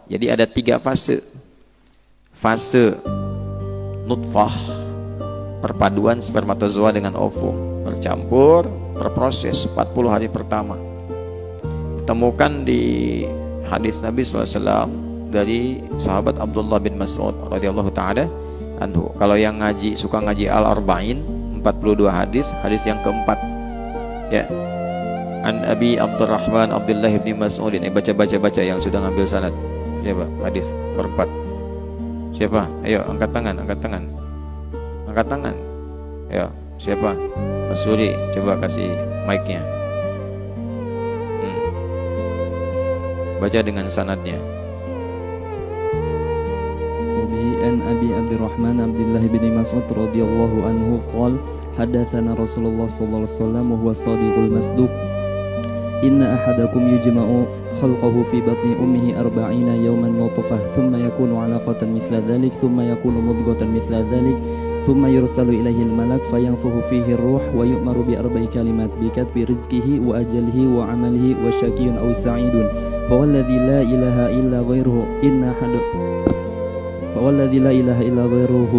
Jadi ada 3 fase. Fase nutfah, perpaduan spermatozoa dengan ovum, bercampur, berproses 40 hari pertama. Ditemukan di hadis Nabi SAW dari sahabat Abdullah bin Mas'ud radhiyallahu taala anhu. Kalau yang suka ngaji Al-Arba'in 42 hadis, hadis yang keempat. Ya. An Abi Abdurrahman Abdullah bin Mas'ud, ini baca yang sudah ngambil sanad. Siapa? Hadis keempat. Siapa? Ayo angkat tangan. Ayo, siapa? Mas Suri, coba kasih mic-nya. Baca dengan sanadnya. An Abi Abdurrahman Abdullah bin Mas'ud radhiyallahu anhu qala hadatsana Rasulullah sallallahu alaihi wasallam wa huwa shadiqul masduq inna ahadakum yujma'u khalqahu fi batni ummihi 40 yawman nutfah thumma yakunu 'alaqatan mithla dhalik thumma yakunu mudghatan mithla dhalik thumma yursalu ilaihi al-malak fayanfukhu fihi ar-ruh wa yu'maru bi arba'i kalimat bi katbi rizqihi wa ajalihi wa 'amalihi wa syaqiyyun aw sa'idun fawalladhi la ilaha illa ghairuhu فوالذي لا إله إلا غيره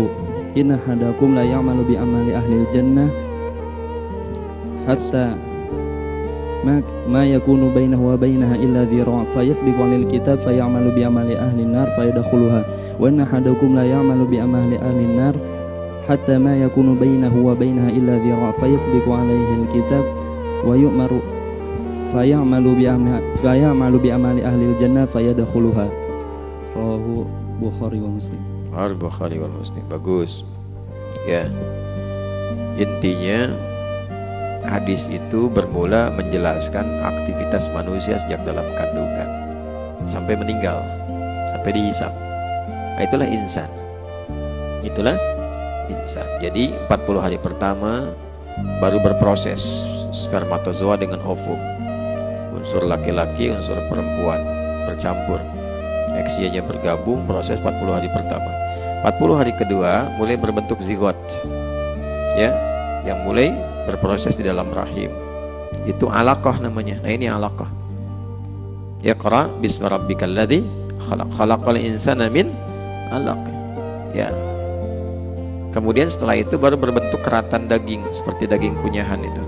إن أحدكم لا يعمل بعمل أهل الجنة حتى ما يكون بينه وبينها إلا ذراع فيسبق على الكتاب فيعمل بعمل أهل النار فيدخلها وإن أحدكم لا يعمل بعمل أهل النار حتى ما يكون بينه وبينها إلا ذراع فيسبق عليه الكتاب ويؤمر فيعمل بعمل أهل الجنة فيدخلها. رواه Bukhari wa Muslim. Bukhari wa Muslim. Bagus. Ya. Intinya hadis itu bermula menjelaskan aktivitas manusia sejak dalam kandungan sampai meninggal, sampai dihisab. Itulah insan. Jadi 40 hari pertama baru berproses spermatozoa dengan ovum. Unsur laki-laki, unsur perempuan bercampur. Eksianya bergabung, proses 40 hari pertama. 40 hari kedua mulai berbentuk zigot, ya, yang mulai berproses di dalam rahim. Itu alaqah namanya. Nah, ini alaqah. Iqra bismi rabbikal ladzi khalaqal insana min alaq. Ya. Kemudian setelah itu baru berbentuk keratan daging seperti daging kunyahan itu.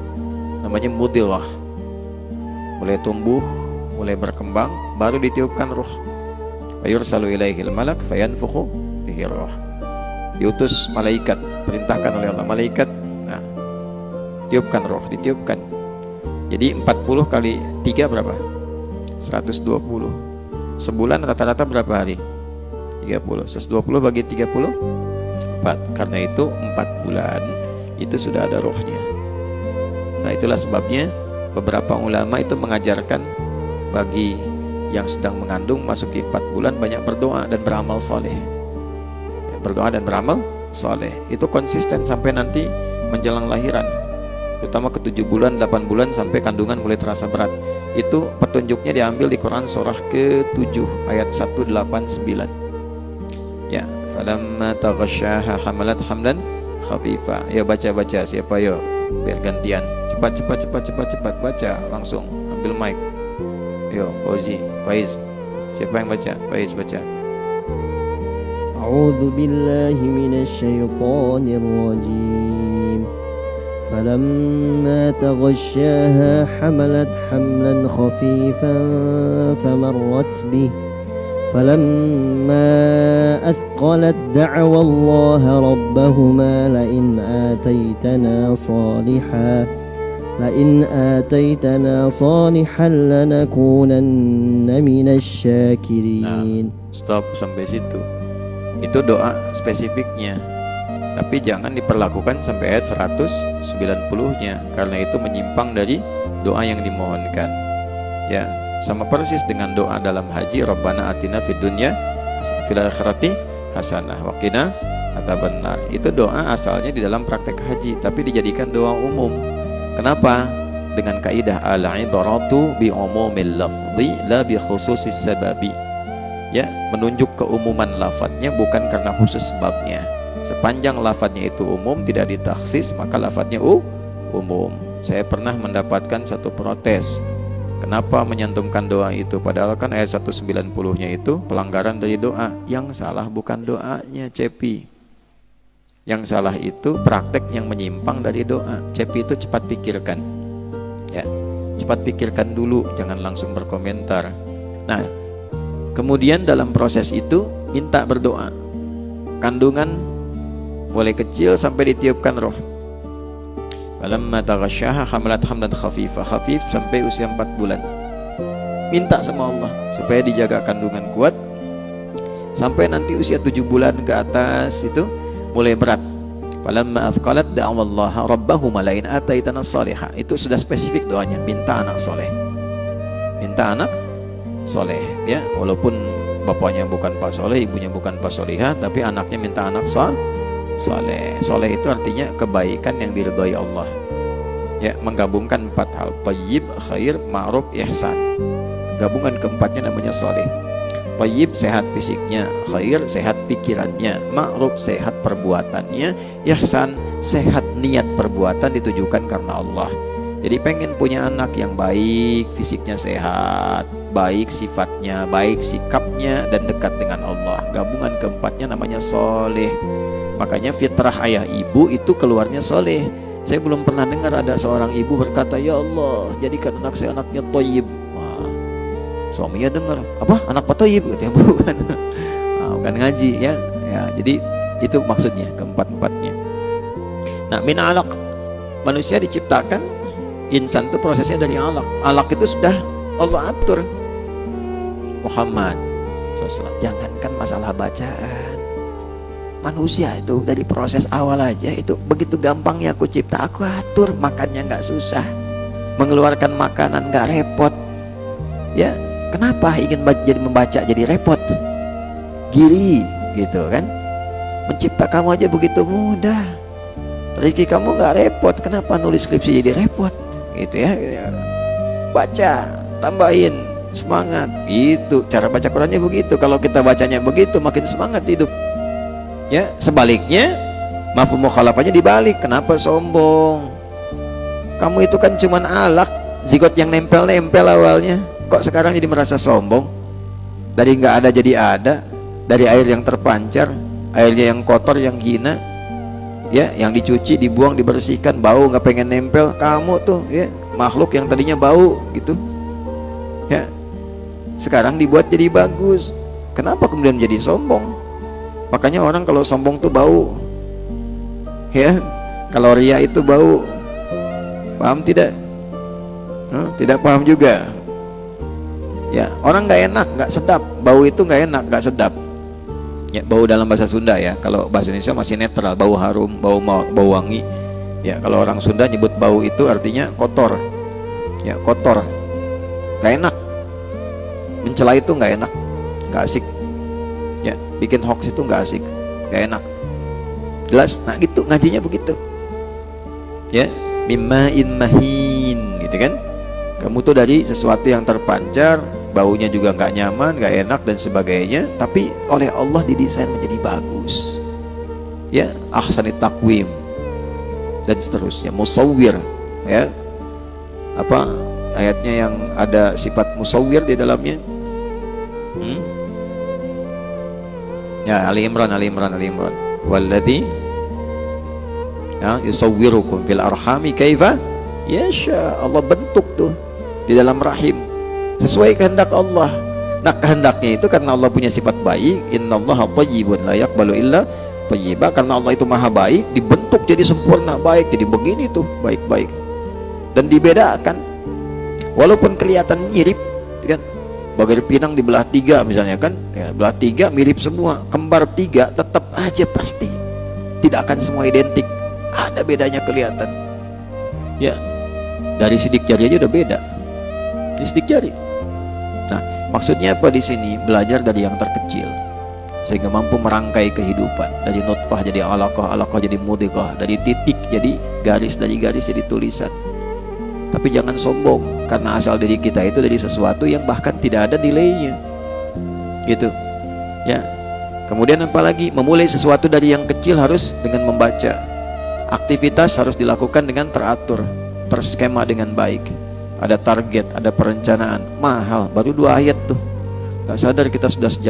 Namanya mudghah. Mulai tumbuh, mulai berkembang, baru ditiupkan ruh. Yursalu ilaihil malak fayanfukhu fihi ruh. Diutus malaikat, perintahkan oleh Allah malaikat, nah, tiupkan ruh, ditiupkan. Jadi 40 kali 3 berapa? 120. Sebulan rata-rata berapa hari? 30. 120 bagi 30 4. Karena itu 4 bulan itu sudah ada ruhnya. Nah, itulah sebabnya beberapa ulama itu mengajarkan bagi yang sedang mengandung masuki 4 bulan banyak berdoa dan beramal soleh. Berdoa dan beramal soleh itu konsisten sampai nanti menjelang lahiran, terutama ke 7 bulan, 8 bulan sampai kandungan mulai terasa berat. Itu petunjuknya diambil di Quran surah ke-7 ayat 189. Ya, falamma taghasyaha hamalat hamlan khafifa. Ya, baca siapa yo biar gantian. Cepat baca langsung, ambil mic. Yo, Ozi, Faiz. Siapa yang baca? Faiz baca. A'udzu billahi minasy syaithanir rajim. Falamma taghasyaha hamalat hamlan khafifan famarrat bih. Falamma athqalat da'wa Allah rabbahuma la in ataitana salihan لئن آتيتنا صالحا لنكونن من الشاكرين. Stop sampai situ. Itu doa spesifiknya. Tapi jangan diperlakukan sampai ayat 190-nya karena itu menyimpang dari doa yang dimohonkan. Ya, sama persis dengan doa dalam haji, Rabbana atina fid dunya fil akhirati hasanah wa qina adzabannar. Itu doa asalnya di dalam praktek haji tapi dijadikan doa umum. Kenapa? Dengan kaidah al-ibaratu bi umumil lafzi la bi khususis sababi. Ya, menunjuk keumuman lafadznya bukan karena khusus sebabnya. Sepanjang lafadznya itu umum, tidak ditaksis, maka lafadznya umum. Saya pernah mendapatkan satu protes Kenapa menyantumkan doa itu? Padahal kan ayat 190-nya itu pelanggaran dari doa. Yang salah bukan doanya, Cepi. Yang salah itu praktek yang menyimpang dari doa. Cepi itu cepat pikirkan. Ya, cepat pikirkan dulu, jangan langsung berkomentar. Nah, kemudian dalam proses itu minta berdoa. Kandungan mulai kecil sampai ditiupkan roh. Falamma taghasyaha hamalat hamdan khafifah, khafif sampai usia 4 bulan. Minta sama Allah supaya dijaga kandungan kuat sampai nanti usia 7 bulan ke atas itu mulai berat. Falamma athqalat da'awallaha rabbahuma la in ataitana salihah. Itu sudah spesifik doanya, minta anak soleh. Minta anak soleh, ya, walaupun bapaknya bukan Pak Soleh, ibunya bukan Pak Solihah, tapi anaknya minta anak soleh. Soleh itu artinya kebaikan yang diridhoi Allah. Ya, menggabungkan 4 hal: thayyib, khair, ma'ruf, ihsan. Gabungan keempatnya namanya soleh. Thayyib sehat fisiknya, khair sehat pikirannya, ma'ruf sehat perbuatannya, ihsan sehat niat perbuatan ditujukan karena Allah. Jadi pengen punya anak yang baik, fisiknya sehat, baik sifatnya, baik sikapnya, dan dekat dengan Allah. Gabungan keempatnya namanya soleh. Makanya fitrah ayah ibu itu keluarnya soleh. Saya belum pernah dengar ada seorang ibu berkata, ya Allah, jadikan anak saya anaknya thayyib. Wah, suaminya dengar, apa? Anak Pak Thayyib? Katanya bukan. Bukan ngaji, ya. Ya, jadi itu maksudnya keempat-empatnya. Nah, min alaq, manusia diciptakan, insan itu prosesnya dari alaq. Alaq itu sudah Allah atur. Muhammad SAW, jangankan masalah bacaan, manusia itu dari proses awal aja itu begitu gampangnya aku cipta, aku atur. Makannya nggak susah, mengeluarkan makanan nggak repot. Ya, kenapa ingin jadi membaca jadi repot? Giri gitu kan. Mencipta kamu aja begitu mudah, rezeki kamu nggak repot, kenapa nulis skripsi jadi repot? Gitu ya, baca, tambahin semangat. Itu cara baca Qurannya begitu. Kalau kita bacanya begitu, makin semangat hidup. Ya, sebaliknya mafhum mukhalafahnya dibalik. Kenapa sombong? Kamu itu kan cuman alak, zigot yang nempel-nempel awalnya. Kok sekarang jadi merasa sombong? Dari nggak ada jadi ada, dari air yang terpancar, airnya yang kotor, yang hina, ya, yang dicuci, dibuang, dibersihkan, bau nggak pengen nempel. Kamu tuh, ya, makhluk yang tadinya bau gitu, ya, sekarang dibuat jadi bagus. Kenapa kemudian jadi sombong? Makanya orang kalau sombong tuh bau, ya, kalau ria itu bau. Paham tidak? Tidak paham juga. Ya, orang nggak enak, nggak sedap, bau itu nggak enak, nggak sedap. Ya, bau dalam bahasa Sunda, ya. Kalau bahasa Indonesia masih netral, bau harum, bau wangi. Ya, kalau orang Sunda nyebut bau itu artinya kotor. Ya, kotor, nggak enak. Mencela itu nggak enak, nggak asik. Ya, bikin hoax itu nggak asik, nggak enak. Jelas? Nah, gitu ngajinya begitu. Ya, mimma'in mahin, gitu kan? Kamu tuh dari sesuatu yang terpancar, baunya juga nggak nyaman, nggak enak dan sebagainya, tapi oleh Allah didesain menjadi bagus. Ya, ahsanit taqwim dan seterusnya. Musawwir, ya. Apa ayatnya yang ada sifat musawwir di dalamnya? Ya, Ali Imran. Walladzi, ya, yusawwirukum fil arhami kaifa yasha. Allah bentuk tuh di dalam rahim sesuai kehendak Allah. Nah, kehendaknya itu karena Allah punya sifat baik, innallaha thayyibun la yaqbalu illa thayyiba. Karena Allah itu maha baik, dibentuk jadi sempurna baik, jadi begini tuh baik-baik. Dan dibedakan walaupun kelihatan mirip, kan? Bagai pinang dibelah 3 misalnya, kan, ya, belah 3 mirip semua, kembar 3 tetap aja pasti tidak akan semua identik, ada bedanya kelihatan. Ya, dari sidik jari aja udah beda, di sidik jari. Nah, maksudnya apa di sini? Belajar dari yang terkecil sehingga mampu merangkai kehidupan, dari nutfah jadi alaqah, alaqah jadi mudghah, dari titik jadi garis, dari garis jadi tulisan. Tapi jangan sombong, karena asal diri kita itu dari sesuatu yang bahkan tidak ada nilainya, gitu, ya. Kemudian apalagi memulai sesuatu dari yang kecil harus dengan membaca. Aktivitas harus dilakukan dengan teratur, terskema dengan baik. ada target, ada perencanaan, mahal. Baru 2 ayat tuh, gak sadar kita sudah sejam